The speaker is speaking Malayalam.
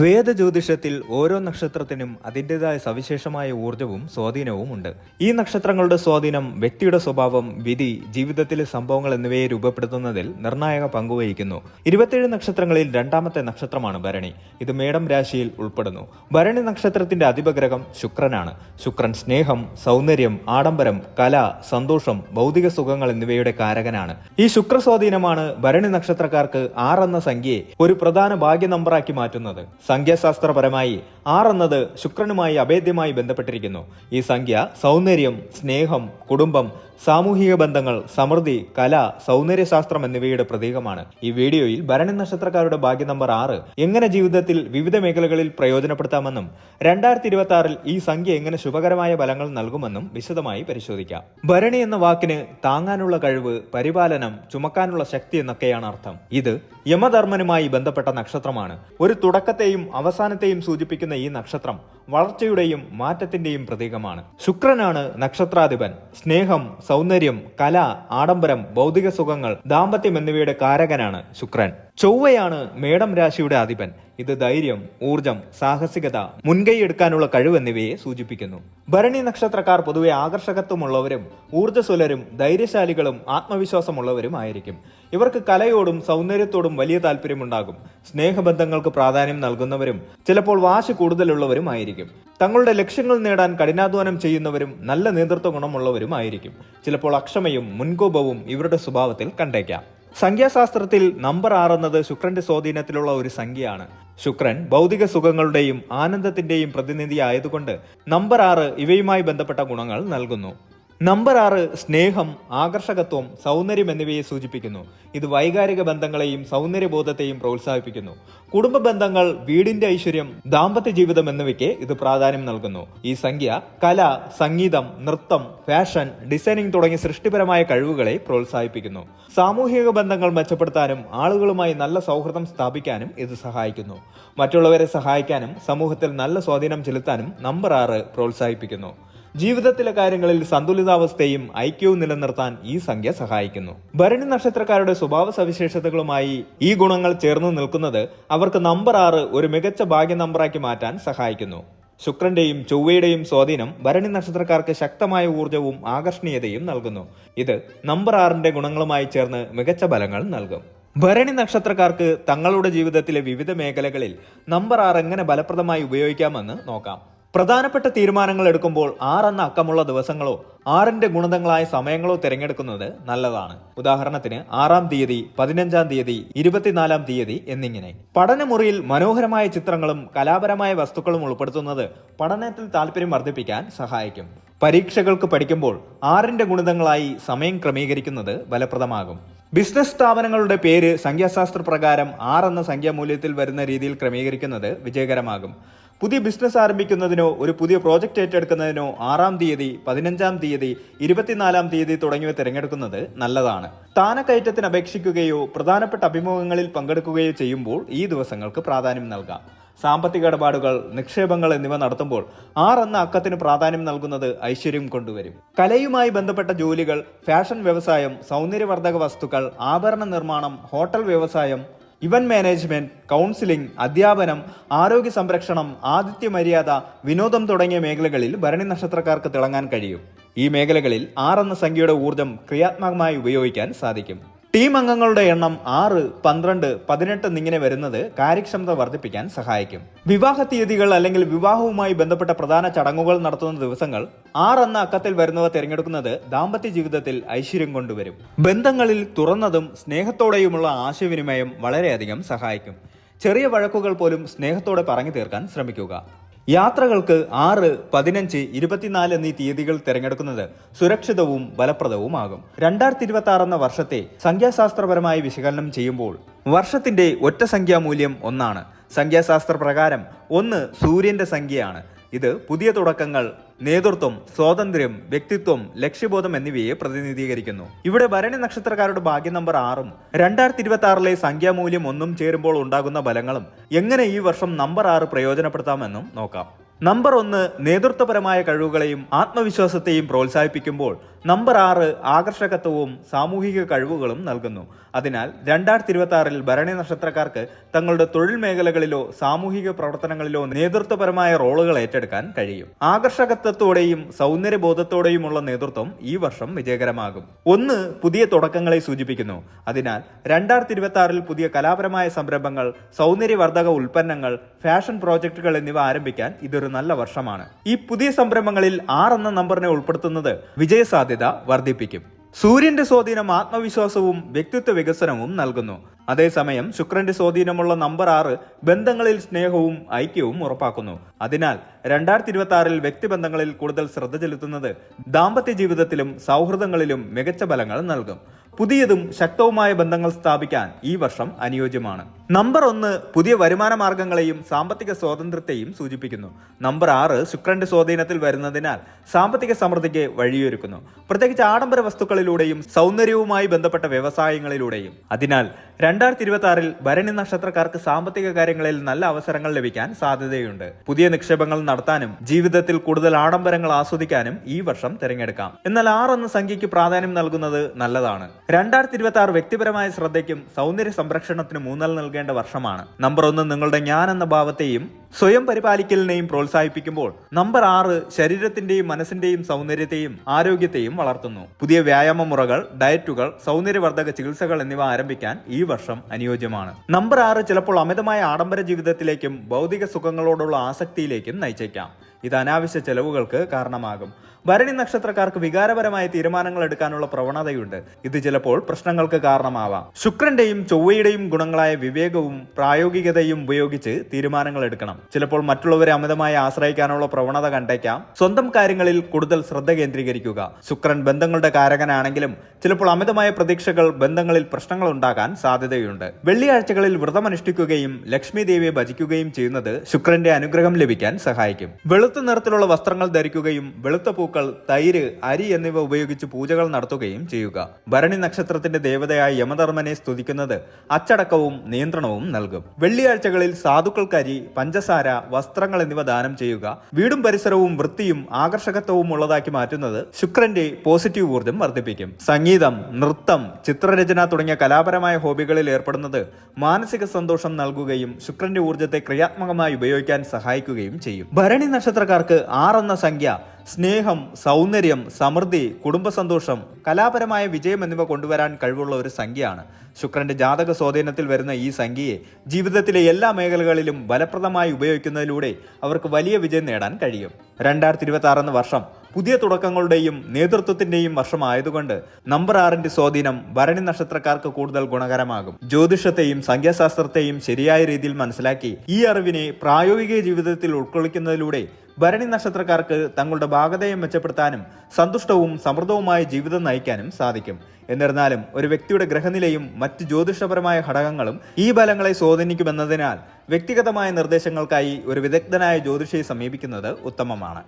വേദജ്യോതിഷത്തിൽ ഓരോ നക്ഷത്രത്തിനും അതിൻ്റെതായ സവിശേഷമായ ഊർജവും സ്വാധീനവും ഉണ്ട്. ഈ നക്ഷത്രങ്ങളുടെ സ്വാധീനം വ്യക്തിയുടെ സ്വഭാവം, വിധി, ജീവിതത്തിലെ സംഭവങ്ങൾ എന്നിവയെ രൂപപ്പെടുത്തുന്നതിൽ നിർണായക പങ്കുവഹിക്കുന്നു. 27 നക്ഷത്രങ്ങളിൽ രണ്ടാമത്തെ നക്ഷത്രമാണ് ഭരണി. ഇത് മേടം രാശിയിൽ ഉൾപ്പെടുന്നു. ഭരണി നക്ഷത്രത്തിന്റെ അധിപഗ്രഹം ശുക്രനാണ്. ശുക്രൻ സ്നേഹം, സൗന്ദര്യം, ആഡംബരം, കല, സന്തോഷം, ഭൗതിക സുഖങ്ങൾ എന്നിവയുടെ കാരകനാണ്. ഈ ശുക്രസ്വാധീനമാണ് ഭരണി നക്ഷത്രക്കാർക്ക് 6 എന്ന സംഖ്യയെ ഒരു പ്രധാന ഭാഗ്യ നമ്പറാക്കി മാറ്റുന്നത്. സംഖ്യാശാസ്ത്രപരമായി 6 എന്നത് ശുക്രനുമായി അഭേദ്യമായി ബന്ധപ്പെട്ടിരിക്കുന്നു. ഈ സംഖ്യ സൗന്ദര്യം, സ്നേഹം, കുടുംബം, സാമൂഹിക ബന്ധങ്ങൾ, സമൃദ്ധി, കല, സൗന്ദര്യശാസ്ത്രം എന്നിവയുടെ പ്രതീകമാണ്. ഈ വീഡിയോയിൽ ഭരണി നക്ഷത്രക്കാരുടെ ഭാഗ്യ നമ്പർ 6 എങ്ങനെ ജീവിതത്തിൽ വിവിധ മേഖലകളിൽ പ്രയോജനപ്പെടുത്താമെന്നും 2026 ഈ സംഖ്യ എങ്ങനെ ശുഭകരമായ ഫലങ്ങൾ നൽകുമെന്നും വിശദമായി പരിശോധിക്കാം. ഭരണി എന്ന വാക്കിന് താങ്ങാനുള്ള കഴിവ്, പരിപാലനം, ചുമക്കാനുള്ള ശക്തി എന്നൊക്കെയാണ് അർത്ഥം. ഇത് യമധർമ്മനുമായി ബന്ധപ്പെട്ട നക്ഷത്രമാണ്. ഒരു തുടക്കത്തെയും അവസാനത്തെയും സൂചിപ്പിക്കുന്ന ഈ നക്ഷത്രം വളർച്ചയുടെയും മാറ്റത്തിന്റെയും പ്രതീകമാണ്. ശുക്രനാണ് നക്ഷത്രാധിപൻ. സ്നേഹം, സൗന്ദര്യം, കല, ആഡംബരം, ഭൗതിക സുഖങ്ങൾ, ദാമ്പത്യം എന്നിവയുടെ കാരകനാണ് ശുക്രൻ. ചൊവ്വയാണ് മേടം രാശിയുടെ അധിപൻ. ഇത് ധൈര്യം, ഊർജം, സാഹസികത, മുൻകൈ എടുക്കാനുള്ള കഴിവ് എന്നിവയെ സൂചിപ്പിക്കുന്നു. ഭരണി നക്ഷത്രക്കാർ പൊതുവെ ആകർഷകത്വമുള്ളവരും ഊർജ്ജസ്വലരും ധൈര്യശാലികളും ആത്മവിശ്വാസമുള്ളവരും ആയിരിക്കും. ഇവർക്ക് കലയോടും സൗന്ദര്യത്തോടും വലിയ താല്പര്യമുണ്ടാകും. സ്നേഹബന്ധങ്ങൾക്ക് പ്രാധാന്യം നൽകുന്നവരും ചിലപ്പോൾ വാശി കൂടുതലുള്ളവരും ആയിരിക്കും. തങ്ങളുടെ ലക്ഷ്യങ്ങൾ നേടാൻ കഠിനാധ്വാനം ചെയ്യുന്നവരും നല്ല നേതൃത്വ ഗുണമുള്ളവരും ആയിരിക്കും. ചിലപ്പോൾ അക്ഷമയും മുൻകോപവും ഇവരുടെ സ്വഭാവത്തിൽ കണ്ടേക്കാം. സംഖ്യാശാസ്ത്രത്തിൽ നമ്പർ 6 എന്നത് ശുക്രന്റെ സ്വാധീനത്തിലുള്ള ഒരു സംഖ്യയാണ്. ശുക്രൻ ഭൗതിക സുഖങ്ങളുടെയും ആനന്ദത്തിന്റെയും പ്രതിനിധി ആയതുകൊണ്ട് നമ്പർ 6 ഇവയുമായി ബന്ധപ്പെട്ട ഗുണങ്ങൾ നൽകുന്നു. നമ്പർ 6 സ്നേഹം, ആകർഷകത്വം, സൗന്ദര്യം എന്നിവയെ സൂചിപ്പിക്കുന്നു. ഇത് വൈകാരിക ബന്ധങ്ങളെയും സൗന്ദര്യബോധത്തെയും പ്രോത്സാഹിപ്പിക്കുന്നു. കുടുംബ ബന്ധങ്ങൾ, വീടിന്റെ ഐശ്വര്യം, ദാമ്പത്യ ജീവിതം എന്നിവയ്ക്ക് ഇത് പ്രാധാന്യം നൽകുന്നു. ഈ സംഖ്യ കല, സംഗീതം, നൃത്തം, ഫാഷൻ, ഡിസൈനിങ് തുടങ്ങിയ സൃഷ്ടിപരമായ കഴിവുകളെ പ്രോത്സാഹിപ്പിക്കുന്നു. സാമൂഹിക ബന്ധങ്ങൾ മെച്ചപ്പെടുത്താനും ആളുകളുമായി നല്ല സൗഹൃദം സ്ഥാപിക്കാനും ഇത് സഹായിക്കുന്നു. മറ്റുള്ളവരെ സഹായിക്കാനും സമൂഹത്തിൽ നല്ല സ്വാധീനം ചെലുത്താനും നമ്പർ 6 പ്രോത്സാഹിപ്പിക്കുന്നു. ജീവിതത്തിലെ കാര്യങ്ങളിൽ സന്തുലിതാവസ്ഥയും ഐക്യവും നിലനിർത്താൻ ഈ സംഖ്യ സഹായിക്കുന്നു. ഭരണി നക്ഷത്രക്കാരുടെ സ്വഭാവ സവിശേഷതകളുമായി ഈ ഗുണങ്ങൾ ചേർന്ന് നിൽക്കുന്നത് അവർക്ക് നമ്പർ 6 ഒരു മികച്ച ഭാഗ്യ നമ്പറാക്കി മാറ്റാൻ സഹായിക്കുന്നു. ശുക്രന്റെയും ചൊവ്വയുടെയും സ്വാധീനം ഭരണി നക്ഷത്രക്കാർക്ക് ശക്തമായ ഊർജവും ആകർഷണീയതയും നൽകുന്നു. ഇത് നമ്പർ 6ന്റെ ഗുണങ്ങളുമായി ചേർന്ന് മികച്ച ഫലങ്ങൾ നൽകും. ഭരണി നക്ഷത്രക്കാർക്ക് തങ്ങളുടെ ജീവിതത്തിലെ വിവിധ മേഖലകളിൽ നമ്പർ 6 എങ്ങനെ ഫലപ്രദമായി ഉപയോഗിക്കാമെന്ന് നോക്കാം. പ്രധാനപ്പെട്ട തീരുമാനങ്ങൾ എടുക്കുമ്പോൾ 6 എന്ന അക്കമുള്ള ദിവസങ്ങളോ 6ന്റെ ഗുണിതങ്ങളായ സമയങ്ങളോ തിരഞ്ഞെടുക്കുന്നത് നല്ലതാണ്. ഉദാഹരണത്തിന് 6-ാം തീയതി, 15-ാം തീയതി, 24-ാം തീയതി എന്നിങ്ങനെ. പഠനമുറിയിൽ മനോഹരമായ ചിത്രങ്ങളും കലാപരമായ വസ്തുക്കളും ഉൾപ്പെടുത്തുന്നത് പഠനത്തിൽ താല്പര്യം വർദ്ധിപ്പിക്കാൻ സഹായിക്കും. പരീക്ഷകൾക്ക് പഠിക്കുമ്പോൾ 6ന്റെ ഗുണിതങ്ങളായി സമയം ക്രമീകരിക്കുന്നത് ഫലപ്രദമാകും. ബിസിനസ് സ്ഥാപനങ്ങളുടെ പേര് സംഖ്യാശാസ്ത്ര പ്രകാരം 6 എന്ന സംഖ്യാമൂല്യത്തിൽ വരുന്ന രീതിയിൽ ക്രമീകരിക്കുന്നത് വിജയകരമാകും. പുതിയ ബിസിനസ് ആരംഭിക്കുന്നതിനോ ഒരു പുതിയ പ്രോജക്റ്റ് ഏറ്റെടുക്കുന്നതിനോ 6-ാം തീയതി, 15-ാം തീയതി, 24-ാം തീയതി തുടങ്ങിയവ തിരഞ്ഞെടുക്കുന്നത് നല്ലതാണ്. സ്ഥാനക്കയറ്റത്തിന് അപേക്ഷിക്കുകയോ പ്രധാനപ്പെട്ട അഭിമുഖങ്ങളിൽ പങ്കെടുക്കുകയോ ചെയ്യുമ്പോൾ ഈ ദിവസങ്ങൾക്ക് പ്രാധാന്യം നൽകാം. സാമ്പത്തിക ഇടപാടുകൾ, നിക്ഷേപങ്ങൾ എന്നിവ നടത്തുമ്പോൾ 6 എന്ന അക്കത്തിന് പ്രാധാന്യം നൽകുന്നത് ഐശ്വര്യം കൊണ്ടുവരും. കലയുമായി ബന്ധപ്പെട്ട ജോലികൾ, ഫാഷൻ വ്യവസായം, സൗന്ദര്യവർദ്ധക വസ്തുക്കൾ, ആഭരണ നിർമ്മാണം, ഹോട്ടൽ വ്യവസായം, ഇവന്റ് മാനേജ്മെന്റ്, കൗൺസിലിംഗ്, അധ്യാപനം, ആരോഗ്യ സംരക്ഷണം, ആതിഥ്യ മര്യാദ, വിനോദം തുടങ്ങിയ മേഖലകളിൽ ഭരണി നക്ഷത്രക്കാർക്ക് തിളങ്ങാൻ കഴിയും. ഈ മേഖലകളിൽ 6 എന്ന സംഖ്യയുടെ ഊർജം ക്രിയാത്മകമായി ഉപയോഗിക്കാൻ സാധിക്കും. ടീം അംഗങ്ങളുടെ എണ്ണം 6, 12, 18 എന്നിങ്ങനെ വരുന്നത് കാര്യക്ഷമത വർദ്ധിപ്പിക്കാൻ സഹായിക്കും. വിവാഹ തീയതികൾ അല്ലെങ്കിൽ വിവാഹവുമായി ബന്ധപ്പെട്ട പ്രധാന ചടങ്ങുകൾ നടത്തുന്ന ദിവസങ്ങൾ 6 എന്ന അക്കത്തിൽ വരുന്നവ തിരഞ്ഞെടുക്കുന്നത് ദാമ്പത്യ ജീവിതത്തിൽ ഐശ്വര്യം കൊണ്ടുവരും. ബന്ധങ്ങളിൽ തുറന്നതും സ്നേഹത്തോടെയുമുള്ള ആശയവിനിമയം വളരെയധികം സഹായിക്കും. ചെറിയ വഴക്കുകൾ പോലും സ്നേഹത്തോടെ പറഞ്ഞു തീർക്കാൻ ശ്രമിക്കുക. യാത്രകൾക്ക് 6, 15, 24 എന്നീ തീയതികൾ തിരഞ്ഞെടുക്കുന്നത് സുരക്ഷിതവും ഫലപ്രദവുമാകും. 2026 എന്ന വർഷത്തെ സംഖ്യാശാസ്ത്രപരമായി വിശകലനം ചെയ്യുമ്പോൾ വർഷത്തിന്റെ ഒറ്റ സംഖ്യാമൂല്യം 1 ആണ്. സംഖ്യാശാസ്ത്ര പ്രകാരം 1 സൂര്യന്റെ സംഖ്യയാണ്. ഇത് പുതിയ തുടക്കങ്ങൾ, നേതൃത്വം, സ്വാതന്ത്ര്യം, വ്യക്തിത്വം, ലക്ഷ്യബോധം എന്നിവയെ പ്രതിനിധീകരിക്കുന്നു. ഇവിടെ ഭരണി നക്ഷത്രക്കാരുടെ ഭാഗ്യ നമ്പർ 6ഉം 2026 സംഖ്യാമൂല്യം 1ഉം ചേരുമ്പോൾ ഉണ്ടാകുന്ന ഫലങ്ങളും എങ്ങനെ ഈ വർഷം നമ്പർ 6 പ്രയോജനപ്പെടുത്താമെന്നും നോക്കാം. നമ്പർ 1 നേതൃത്വപരമായ കഴിവുകളെയും ആത്മവിശ്വാസത്തെയും പ്രോത്സാഹിപ്പിക്കുമ്പോൾ നമ്പർ 6 ആകർഷകത്വവും സാമൂഹിക കഴിവുകളും നൽകുന്നു. അതിനാൽ 2026 ഭരണി നക്ഷത്രക്കാർക്ക് തങ്ങളുടെ തൊഴിൽ മേഖലകളിലോ സാമൂഹിക പ്രവർത്തനങ്ങളിലോ നേതൃത്വപരമായ റോളുകൾ ഏറ്റെടുക്കാൻ കഴിയും. ആകർഷകത്വത്തോടെയും സൗന്ദര്യബോധത്തോടെയുമുള്ള നേതൃത്വം ഈ വർഷം വിജയകരമാകും. 1 പുതിയ തുടക്കങ്ങളെ സൂചിപ്പിക്കുന്നു. അതിനാൽ 2026 പുതിയ കലാപരമായ സംരംഭങ്ങൾ, സൗന്ദര്യവർദ്ധക ഉൽപ്പന്നങ്ങൾ, ഫാഷൻ പ്രോജക്റ്റുകൾ എന്നിവ ആരംഭിക്കാൻ ഇതൊരു നല്ല വർഷമാണ്. ഈ പുതിയ സംരംഭങ്ങളിൽ 6 എന്ന നമ്പറിനെ ഉൾപ്പെടുത്തുന്നത് വിജയസാധ്യത വർദ്ധിപ്പിക്കും. സൂര്യന്റെ സ്വാധീനം ആത്മവിശ്വാസവും വ്യക്തിത്വ വികസനവും നൽകുന്നു. അതേസമയം ശുക്രന്റെ സ്വാധീനമുള്ള നമ്പർ 6 ബന്ധങ്ങളിൽ സ്നേഹവും ഐക്യവും ഉറപ്പാക്കുന്നു. അതിനാൽ 2026 വ്യക്തിബന്ധങ്ങളിൽ കൂടുതൽ ശ്രദ്ധ ചെലുത്തുന്നത് ദാമ്പത്യ ജീവിതത്തിലും സൗഹൃദങ്ങളിലും മികച്ച ഫലങ്ങൾ നൽകും. പുതിയതും ശക്തവുമായ ബന്ധങ്ങൾ സ്ഥാപിക്കാൻ ഈ വർഷം അനുയോജ്യമാണ്. നമ്പർ 1 പുതിയ വരുമാന മാർഗങ്ങളെയും സാമ്പത്തിക സ്വാതന്ത്ര്യത്തെയും സൂചിപ്പിക്കുന്നു. നമ്പർ 6 ശുക്രന്റെ സ്വാധീനത്തിൽ വരുന്നതിനാൽ സാമ്പത്തിക സമൃദ്ധിക്ക് വഴിയൊരുക്കുന്നു, പ്രത്യേകിച്ച് ആഡംബര വസ്തുക്കളിലൂടെയും സൗന്ദര്യവുമായി ബന്ധപ്പെട്ട വ്യവസായങ്ങളിലൂടെയും. അതിനാൽ 2026 ഭരണി നക്ഷത്രക്കാർക്ക് സാമ്പത്തിക കാര്യങ്ങളിൽ നല്ല അവസരങ്ങൾ ലഭിക്കാൻ സാധ്യതയുണ്ട്. പുതിയ നിക്ഷേപങ്ങൾ നടത്താനും ജീവിതത്തിൽ കൂടുതൽ ആഡംബരങ്ങൾ ആസ്വദിക്കാനും ഈ വർഷം തിരഞ്ഞെടുക്കാം. എന്നാൽ 6 എന്ന സംഖ്യയ്ക്ക് പ്രാധാന്യം നൽകുന്നത് നല്ലതാണ്. 2026 വ്യക്തിപരമായ ശ്രദ്ധയ്ക്കും സൗന്ദര്യ സംരക്ഷണത്തിനും ഊന്നൽ നൽകേണ്ട വർഷമാണ്. നമ്പർ 1 നിങ്ങളുടെ ഞാൻ എന്ന ഭാവത്തെയും സ്വയം പരിപാലിക്കലിനെയും പ്രോത്സാഹിപ്പിക്കുമ്പോൾ നമ്പർ 6 ശരീരത്തിന്റെയും മനസ്സിന്റെയും സൗന്ദര്യത്തെയും ആരോഗ്യത്തെയും വളർത്തുന്നു. പുതിയ വ്യായാമ മുറകൾ, ഡയറ്റുകൾ, സൗന്ദര്യവർദ്ധക ചികിത്സകൾ എന്നിവ ആരംഭിക്കാൻ ഈ വർഷം അനുയോജ്യമാണ്. നമ്പർ 6 ചിലപ്പോൾ അമിതമായ ആഡംബര ജീവിതത്തിലേക്കും ഭൗതിക സുഖങ്ങളോടുള്ള ആസക്തിയിലേക്കും നയിച്ചേക്കാം. ഇത് അനാവശ്യ ചെലവുകൾക്ക് കാരണമാകും. ഭരണി നക്ഷത്രക്കാർക്ക് വികാരപരമായ തീരുമാനങ്ങൾ എടുക്കാനുള്ള പ്രവണതയുണ്ട്. ഇത് ചിലപ്പോൾ പ്രശ്നങ്ങൾക്ക് കാരണമാവാം. ശുക്രന്റെയും ചൊവ്വയുടെയും ഗുണങ്ങളായ വിവേകവും പ്രായോഗികതയും ഉപയോഗിച്ച് തീരുമാനങ്ങൾ എടുക്കണം. ചിലപ്പോൾ മറ്റുള്ളവരെ അമിതമായി ആശ്രയിക്കാനുള്ള പ്രവണത കണ്ടേക്കാം. സ്വന്തം കാര്യങ്ങളിൽ കൂടുതൽ ശ്രദ്ധ കേന്ദ്രീകരിക്കുക. ശുക്രൻ ബന്ധങ്ങളുടെ കാരകനാണെങ്കിലും ചിലപ്പോൾ അമിതമായ പ്രതീക്ഷകൾ ബന്ധങ്ങളിൽ പ്രശ്നങ്ങൾ ഉണ്ടാകാൻ സാധ്യതയുണ്ട്. വെള്ളിയാഴ്ചകളിൽ വ്രതമനുഷ്ഠിക്കുകയും ലക്ഷ്മി ദേവിയെ ഭജിക്കുകയും ചെയ്യുന്നത് ശുക്രന്റെ അനുഗ്രഹം ലഭിക്കാൻ സഹായിക്കും. വെളുത്ത നിറത്തിലുള്ള വസ്ത്രങ്ങൾ ധരിക്കുകയും വെളുത്ത പൂക്കൾ, തൈര്, അരി എന്നിവ ഉപയോഗിച്ച് പൂജകൾ നടത്തുകയും ചെയ്യുക. ഭരണി നക്ഷത്രത്തിന്റെ ദേവതയായ യമധർമ്മനെ സ്തുതിക്കുന്നത് അച്ചടക്കവും നിയന്ത്രണവും നൽകും. വെള്ളിയാഴ്ചകളിൽ സാധുക്കൾക്ക് അരി, പഞ്ചസാര, വസ്ത്രങ്ങൾ എന്നിവ ദാനം ചെയ്യുക. വീടും പരിസരവും വൃത്തിയും ആകർഷകത്വവും ഉള്ളതാക്കി മാറ്റുന്നത് ശുക്രന്റെ പോസിറ്റീവ് ഊർജ്ജം വർദ്ധിപ്പിക്കും. സംഗീതം, നൃത്തം, ചിത്രരചന തുടങ്ങിയ കലാപരമായ ഹോബികളിൽ ഏർപ്പെടുന്നത് മാനസിക സന്തോഷം നൽകുകയും ശുക്രന്റെ ഊർജ്ജത്തെ ക്രിയാത്മകമായി ഉപയോഗിക്കാൻ സഹായിക്കുകയും ചെയ്യും. ഭരണി നക്ഷത്രക്കാർക്ക് 6 എന്ന സംഖ്യ സ്നേഹം, സൗന്ദര്യം, സമൃദ്ധി, കുടുംബസന്തോഷം, കലാപരമായ വിജയം എന്നിവ കൊണ്ടുവരാൻ കഴിവുള്ള ഒരു സംഖ്യയാണ്. ശുക്രന്റെ ജാതക സ്വാധീനത്തിൽ വരുന്ന ഈ സംഖ്യയെ ജീവിതത്തിലെ എല്ലാ മേഖലകളിലും ഫലപ്രദമായി ഉപയോഗിക്കുന്നതിലൂടെ അവർക്ക് വലിയ വിജയം നേടാൻ കഴിയും. 2026 എന്ന വർഷം പുതിയ തുടക്കങ്ങളുടെയും നേതൃത്വത്തിന്റെയും വർഷമായതുകൊണ്ട് നമ്പർ 6ന്റെ സ്വാധീനം ഭരണി നക്ഷത്രക്കാർക്ക് കൂടുതൽ ഗുണകരമാകും. ജ്യോതിഷത്തെയും സംഖ്യാശാസ്ത്രത്തെയും ശരിയായ രീതിയിൽ മനസ്സിലാക്കി ഈ അറിവിനെ പ്രായോഗിക ജീവിതത്തിൽ ഉൾക്കൊള്ളിക്കുന്നതിലൂടെ ഭരണി നക്ഷത്രക്കാർക്ക് തങ്ങളുടെ ഭാഗതയെ മെച്ചപ്പെടുത്താനും സന്തുഷ്ടവും സമൃദ്ധവുമായ ജീവിതം നയിക്കാനും സാധിക്കും. എന്നിരുന്നാലും ഒരു വ്യക്തിയുടെ ഗ്രഹനിലയും മറ്റ് ജ്യോതിഷപരമായ ഘടകങ്ങളും ഈ ഫലങ്ങളെ സ്വാധീനിക്കുമെന്നതിനാൽ വ്യക്തിഗതമായ നിർദ്ദേശങ്ങൾക്കായി ഒരു വിദഗ്ധനായ ജ്യോതിഷിയെ സമീപിക്കുന്നത് ഉത്തമമാണ്.